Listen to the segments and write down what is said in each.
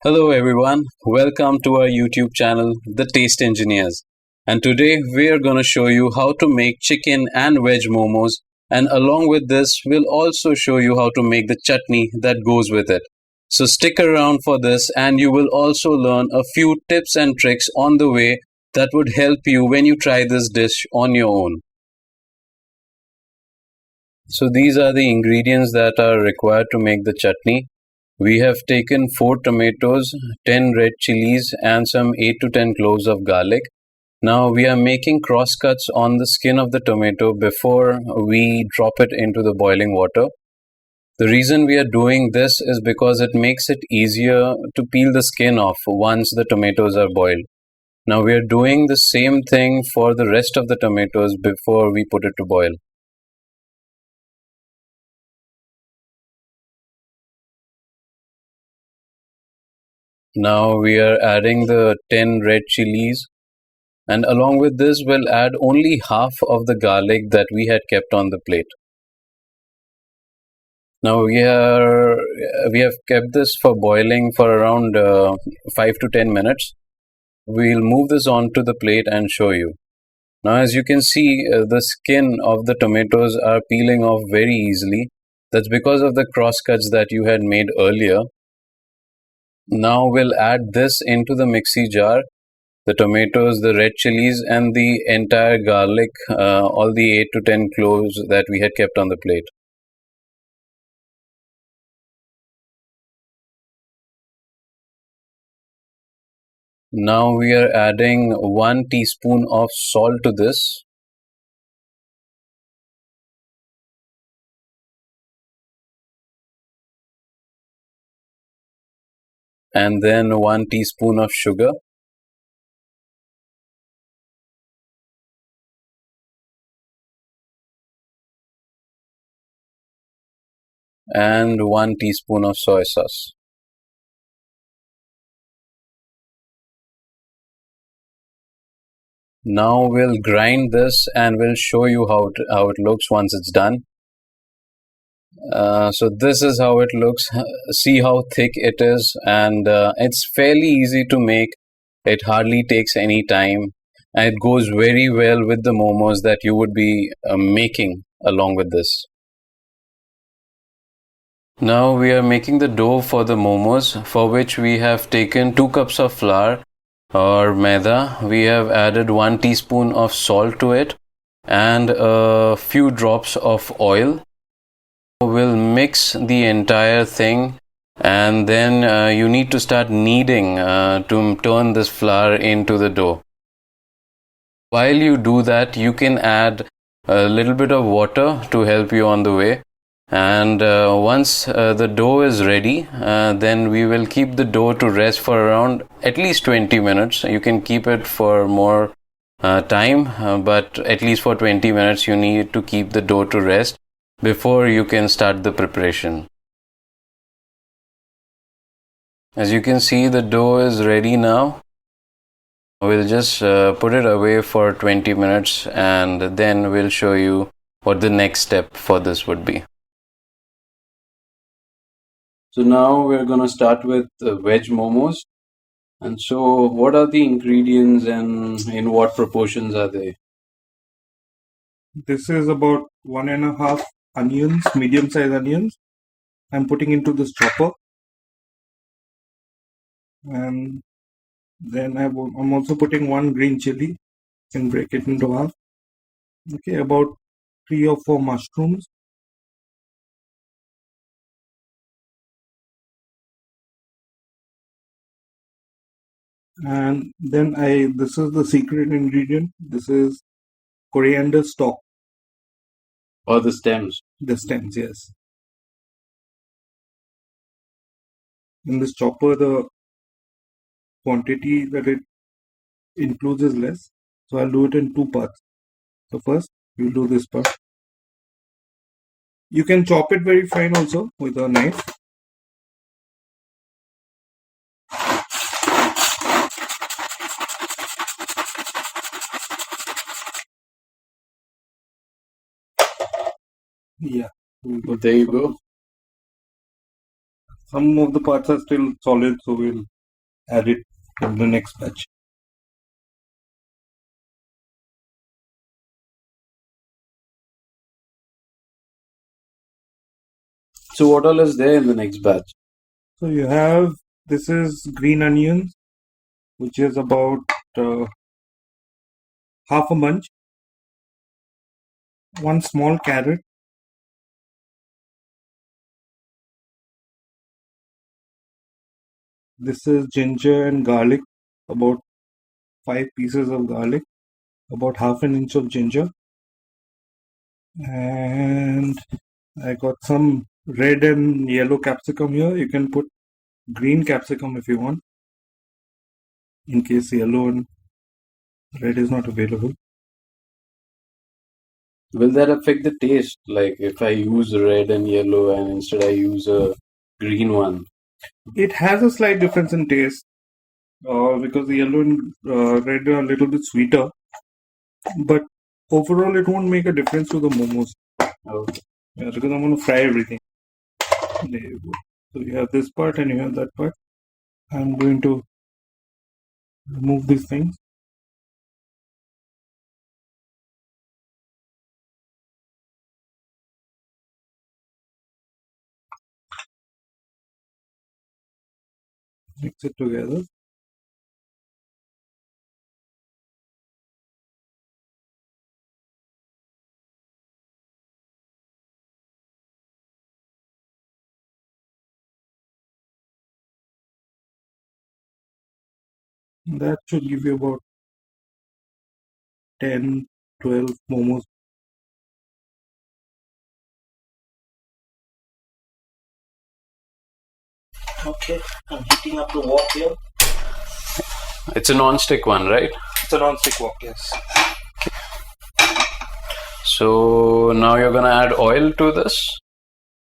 Hello everyone, welcome to our YouTube channel, The Taste Engineers. And today we are going to show you how to make chicken and veg momos, and along with this we'll also show you how to make the chutney that goes with it. So stick around for this and you will also learn a few tips and tricks on the way that would help you when you try this dish on your own. So these are the ingredients that are required to make the chutney. We have taken 4 tomatoes, 10 red chilies and some 8 to 10 cloves of garlic. Now we are making cross cuts on the skin of the tomato before we drop it into the boiling water. The reason we are doing this is because it makes it easier to peel the skin off once the tomatoes are boiled. Now we are doing the same thing for the rest of the tomatoes before we put it to boil. Now we are adding the 10 red chilies, and along with this we'll add only half of the garlic that we had kept on the plate. Now we have kept this for boiling for around 5 to 10 minutes. We'll move this onto the plate and show you. Now as you can see, the skin of the tomatoes are peeling off very easily. That's because of the cross cuts that you had made earlier. Now we'll add this into the mixie jar, the tomatoes, the red chilies and the entire garlic, all the 8 to 10 cloves that we had kept on the plate. Now we are adding 1 teaspoon of salt to this. And then 1 teaspoon of sugar. And 1 teaspoon of soy sauce. Now we'll grind this and we'll show you how it looks once it's done. So this is how it looks. See how thick it is, and it's fairly easy to make. It hardly takes any time, and it goes very well with the momos that you would be making along with this. Now we are making the dough for the momos, for which we have taken 2 cups of flour or maida. We have added 1 teaspoon of salt to it and a few drops of oil. We'll mix the entire thing, and then you need to start kneading to turn this flour into the dough. While you do that, you can add a little bit of water to help you on the way. And once the dough is ready, then we will keep the dough to rest for around at least 20 minutes. You can keep it for more time, but at least for 20 minutes you need to keep the dough to rest before you can start the preparation. As you can see, the dough is ready now. We'll just put it away for 20 minutes and then we'll show you what the next step for this would be. So now we're going to start with veg momos. And so what are the ingredients and in what proportions are they? This is about 1.5 onions, medium size onions. I'm putting into this chopper. And then I'm also putting 1 green chili. You can break it into half. Okay, about 3 or 4 mushrooms. And then this is the secret ingredient. This is coriander stalk. Or the stems? The stems, yes. In this chopper, the quantity that it includes is less. So I'll do it in 2 parts. So first, we'll do this part. You can chop it very fine also with a knife. Yeah. There you go. Some of the parts are still solid, so we'll add it in the next batch. So what all is there in the next batch? So you have, this is green onions, which is about half a bunch, one small carrot, this is ginger and garlic, about 5 pieces of garlic, about half an inch of ginger, and I got some red and yellow capsicum here. You can put green capsicum if you want, in case yellow and red is not available. Will that affect the taste? Like if I use red and yellow and instead I use a green one? It has a slight difference in taste because the yellow and red are a little bit sweeter, but overall it won't make a difference to the momos. Okay. Yeah, because I'm going to fry everything. There you go. So you have this part and you have that part. I'm going to remove these things. Mix it together. That should give you about 10, 12 momos. Okay, I'm heating up the wok here. It's a non-stick one, right? It's a non-stick wok, yes. So now you're gonna add oil to this?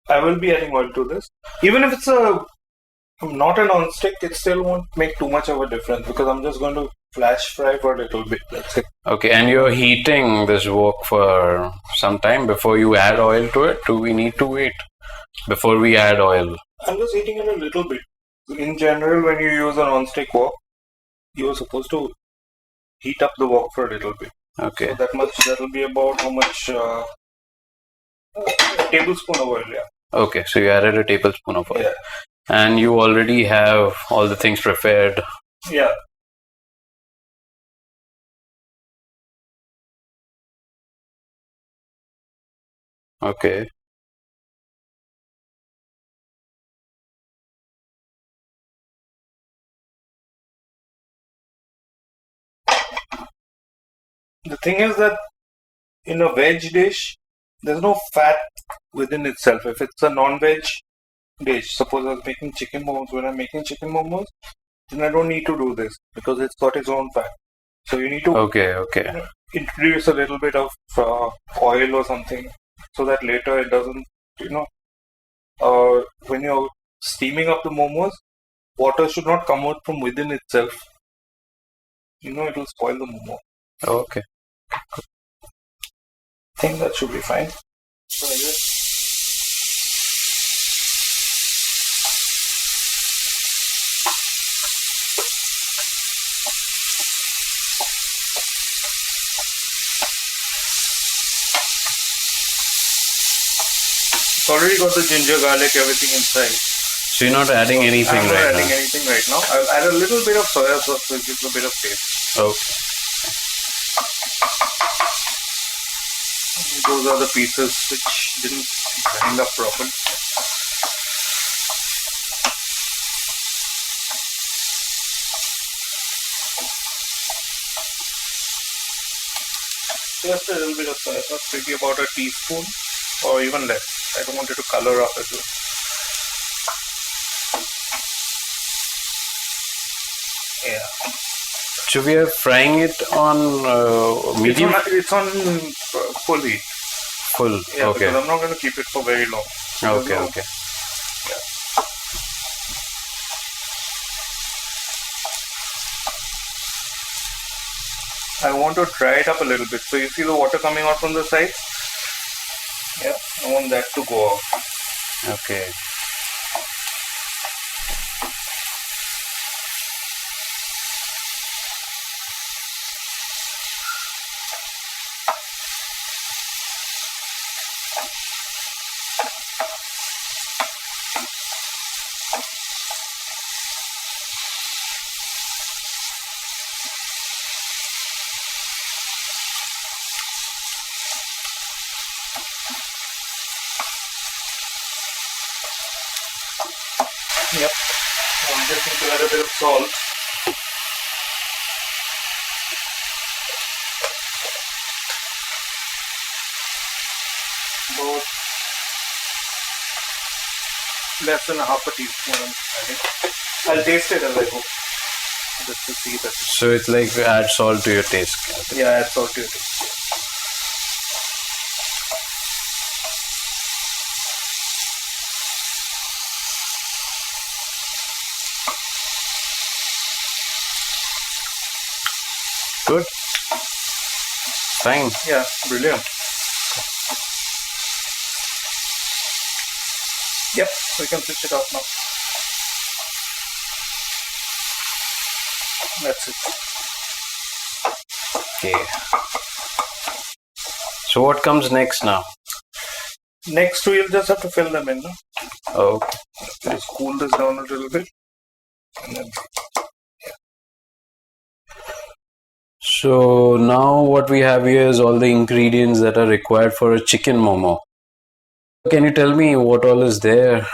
I will be adding oil to this. Even if it's not a non-stick, it still won't make too much of a difference because I'm just going to flash fry for a little bit. That's it. Okay, and you're heating this wok for some time before you add oil to it? Do we need to wait before we add oil? I'm just heating it a little bit. In general, when you use a non-stick wok, you're supposed to heat up the wok for a little bit. Okay. So that'll be about how much? A tablespoon of oil, yeah. Okay, so you added a tablespoon of oil. Yeah. And you already have all the things prepared. Yeah. Okay. The thing is that in a veg dish, there's no fat within itself. If it's a non-veg dish, suppose I was making chicken momos, when I'm making chicken momos, then I don't need to do this because it's got its own fat. So you need to introduce a little bit of oil or something so that later it doesn't, when you're steaming up the momos, water should not come out from within itself. It will spoil the momo. Okay. I think that should be fine. So it's already got the ginger, garlic, everything inside. So you're not adding anything right now? I'm not adding anything right now. I'll add a little bit of soya sauce to give a bit of taste. Okay. Those are the pieces which didn't grind up properly. Just a little bit of soya sauce, maybe about a teaspoon or even less. I don't want it to color up as well. Yeah. So we are frying it on medium? It's on full heat. Full, yeah, okay. Because I'm not going to keep it for very long. Okay. Yeah. I want to dry it up a little bit. So you see the water coming out from the sides? Yeah, I want that to go out. Okay. Yep. I'm just going to add a bit of salt. About less than a half a teaspoon, I think. I'll taste it as I go. Just to see that. So it's like add salt to your taste. Yeah, add salt to it. Good. Fine. Yeah, brilliant. Yep, we can switch it off now. That's it. Okay. So what comes next now? Next, we'll just have to fill them in. No? Okay. Just cool this down a little bit. And then, So now what we have here is all the ingredients that are required for a chicken momo. Can you tell me what all is there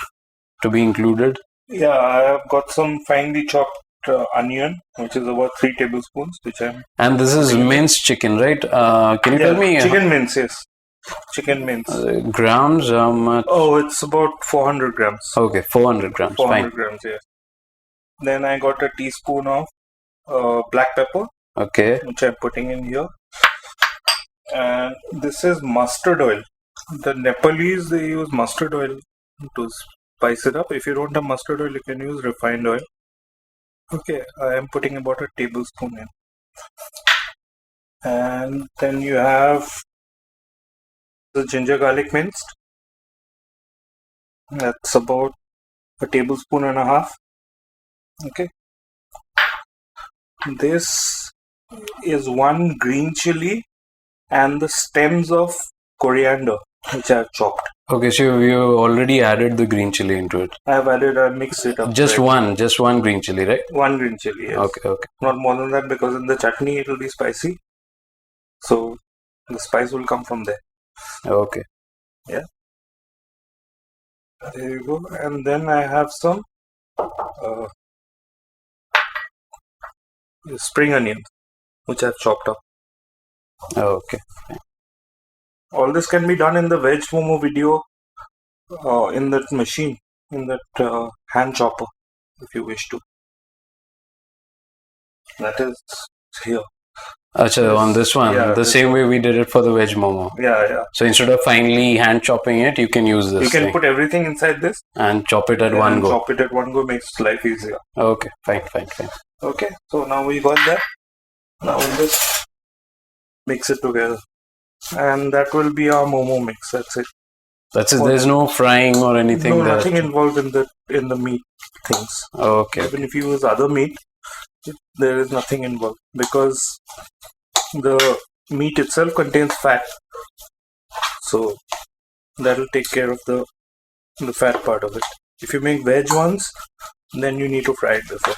to be included? yeah, I have got some finely chopped onion, which is about 3 tablespoons, which I'm. And this is minced chicken, right? Can you tell me chicken mince, yes. Chicken mince. grams? Oh, it's about 400 grams. Okay, 400 grams. 400 Fine. grams, yes. Then I got a teaspoon of black pepper, Okay. which I'm putting in here. And this is mustard oil. The Nepalese, they use mustard oil to spice it up. If you don't have mustard oil, you can use refined oil. Okay, I am putting about a tablespoon in. And then you have the ginger garlic minced. That's about a tablespoon and a half. Okay. This is 1 green chili and the stems of coriander, which I have chopped. Okay, so you already added the green chili into it. I mixed it up. Just one green chili, right? 1 green chili, yes. Okay. Not more than that, because in the chutney it will be spicy. So the spice will come from there. Okay. Yeah. There you go. And then I have some spring onions, which I've chopped up. Okay. All this can be done in the Veg Momo video, in that machine, in that hand chopper, if you wish to. That is here. Achha, on this one, Yeah, the this same way we did it for the Veg Momo. Yeah. So instead of finely hand chopping it, you can use this You can thing put everything inside this and chop it at one go. Chop it at one go makes life easier. Okay, fine. Okay, so now we got that. Now we'll just mix it together. And that will be our momo mix. That's it. That's it. There's no frying or anything. No, nothing involved in the meat things. Okay. Even if you use other meat, there is nothing involved because the meat itself contains fat. So that will take care of the fat part of it. If you make veg ones, then you need to fry it before.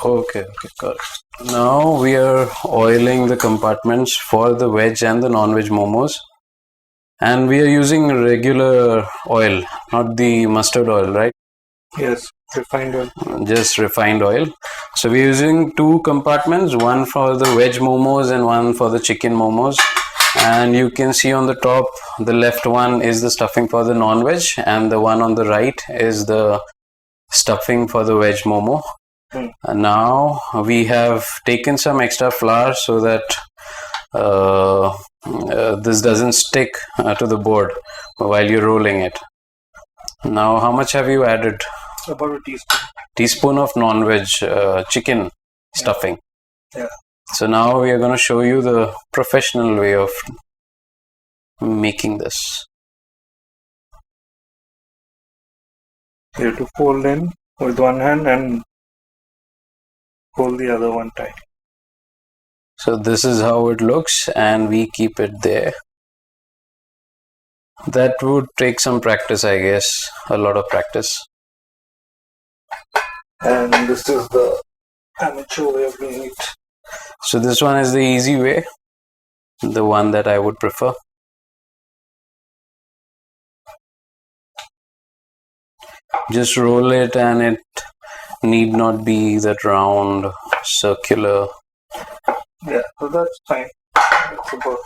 Okay, got it. Now we are oiling the compartments for the veg and the non-veg momos. And we are using regular oil, not the mustard oil, right? Yes, refined oil. Just refined oil. So we're using 2 compartments, one for the veg momos and one for the chicken momos. And you can see on the top, the left one is the stuffing for the non-veg, and the one on the right is the stuffing for the veg momo. And now we have taken some extra flour so that this doesn't stick to the board while you're rolling it. Now, how much have you added? About a teaspoon. Teaspoon of non-veg chicken stuffing. Yeah. So now we are going to show you the professional way of making this. You have to fold in with one hand and hold the other one tight. So this is how it looks, and we keep it there. That would take some practice, I guess, a lot of practice. And this is the amateur way of doing it. So this one is the easy way, the one that I would prefer. Just roll it, and it need not be that round, circular. Yeah, so that's fine. That's about.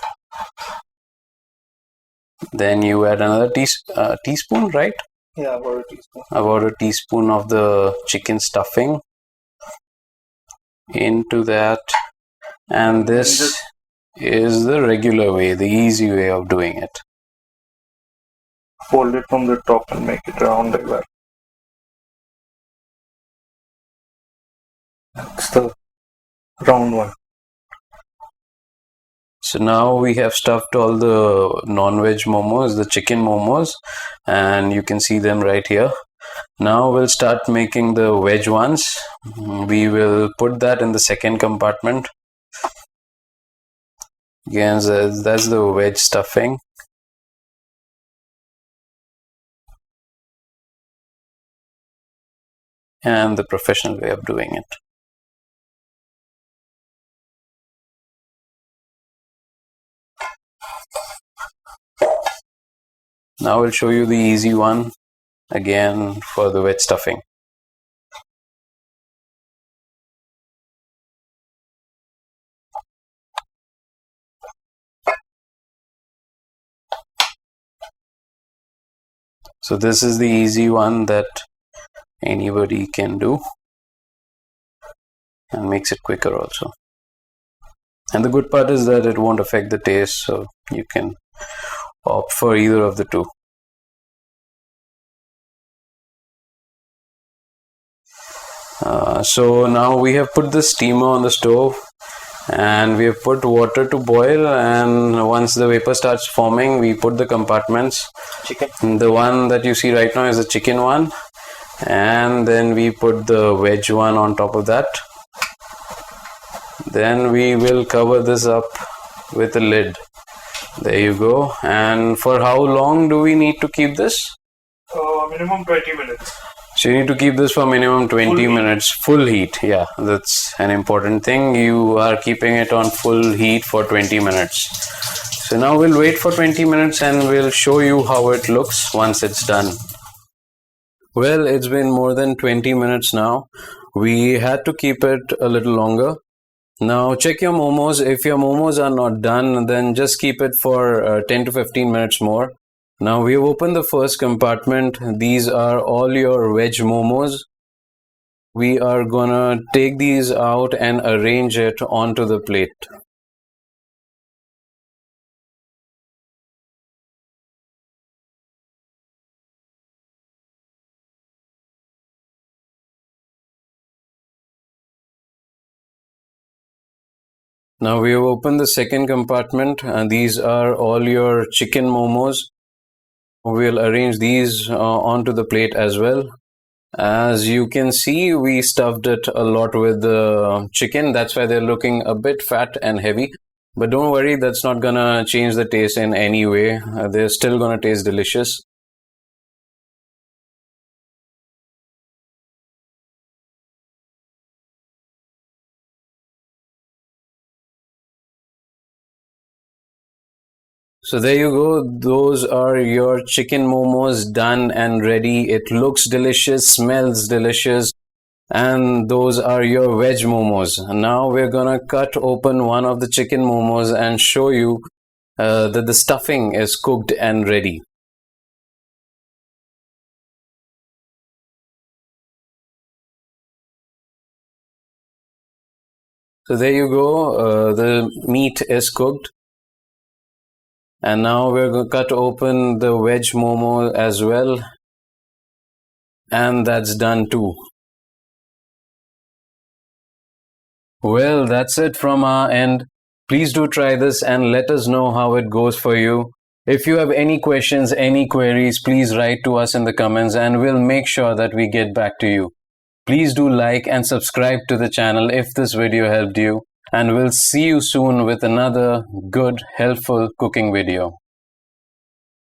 Then you add another teaspoon, right? Yeah, about a teaspoon. About a teaspoon of the chicken stuffing into that. And this is the regular way, the easy way of doing it. Fold it from the top and make it round like that. That's the round one. So now we have stuffed all the non-veg momos, the chicken momos, and you can see them right here. Now we'll start making the veg ones. We will put that in the second compartment. Again, that's the veg stuffing. And the professional way of doing it. Now I'll show you the easy one again for the veg stuffing. So this is the easy one that anybody can do and makes it quicker also. And the good part is that it won't affect the taste, so you can opt for either of the two. So now we have put the steamer on the stove, and we have put water to boil, and once the vapor starts forming, we put the compartments. Chicken. The one that you see right now is the chicken one, and then we put the veg one on top of that. Then we will cover this up with a lid. There you go. And for how long do we need to keep this? Minimum 20 minutes. So you need to keep this for minimum 20 minutes. Full heat. Yeah, that's an important thing. You are keeping it on full heat for 20 minutes. So now we'll wait for 20 minutes and we'll show you how it looks once it's done. Well, it's been more than 20 minutes now. We had to keep it a little longer. Now check your momos. If your momos are not done, then just keep it for 10 to 15 minutes more. Now we have opened the first compartment. These are all your veg momos. We are gonna take these out and arrange it onto the plate. Now we have opened the second compartment, and these are all your chicken momos. We'll arrange these onto the plate as well. As you can see, we stuffed it a lot with the chicken. That's why they're looking a bit fat and heavy. But don't worry, that's not gonna change the taste in any way. They're still gonna taste delicious. So there you go. Those are your chicken momos done and ready. It looks delicious, smells delicious. And those are your veg momos. Now we're gonna cut open one of the chicken momos and show you that the stuffing is cooked and ready. So there you go. The meat is cooked. And now we're going to cut open the veg momo as well. And that's done too. Well, that's it from our end. Please do try this and let us know how it goes for you. If you have any questions, any queries, please write to us in the comments and we'll make sure that we get back to you. Please do like and subscribe to the channel if this video helped you, and we'll see you soon with another good, helpful cooking video.